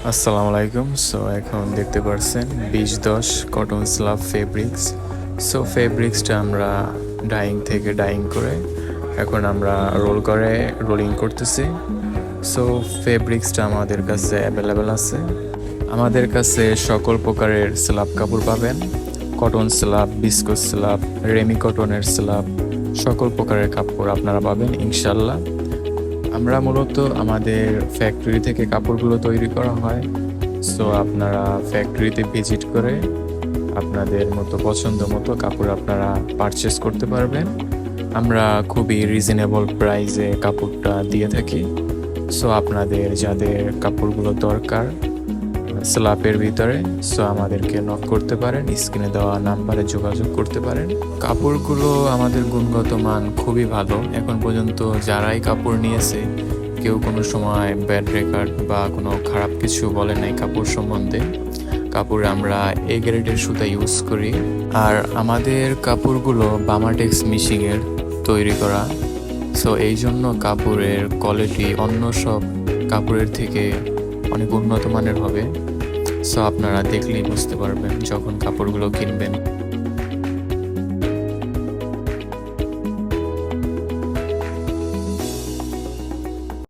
আসসালামু আলাইকুম। সো এখন দেখতে পাচ্ছেন 2010 কটন স্লাব ফেব্রিক্স। সো ফেব্রিক্সটা আমরা ডাইং থেকে ডাইং করে এখন আমরা রোলিং করতেছি। সো ফেব্রিক্সটা আমাদের কাছে অ্যাভেলেবেল আছে। আমাদের কাছে সকল প্রকারের স্লাব কাপড় পাবেন, cotton slub, biscuit slub, ramie কটনের স্লাব, সকল প্রকারের কাপড় আপনারা পাবেন ইনশাল্লাহ। আমরা মূলত আমাদের ফ্যাক্টরি থেকে কাপড়গুলো তৈরি করা হয়। সো আপনারা ফ্যাক্টরিতে ভিজিট করে আপনাদের মতো পছন্দ মতো কাপড় আপনারা পারচেস করতে পারবেন। আমরা খুবই রিজনেবল প্রাইসে কাপড়টা দিয়ে থাকি। সো আপনাদের যাদের কাপড়গুলো দরকার স্ল্যাপের ভিতরে, সো আমাদেরকে নক করতে পারেন, স্ক্রিনে দেওয়া নাম্বারে যোগাযোগ করতে পারেন। কাপড়গুলো আমাদের গুণগত মান খুবই ভালো। এখন পর্যন্ত যারাই কাপড় নিয়েছে কেউ কোনো সময় ব্যাড রেকর্ড বা কোনো খারাপ কিছু বলে নাই কাপড় সম্বন্ধে। কাপড়ে আমরা এ গ্রেডের সুতা ইউজ করি, আর আমাদের কাপড়গুলো বামাটেক্স মিশিংয়ের তৈরি করা। সো এই জন্য কাপড়ের কোয়ালিটি অন্য সব কাপড়ের থেকে অনেক উন্নত মানের হবে। সো আপনারা দেখলেই বুঝতে পারবেন যখন কাপড়গুলো কিনবেন।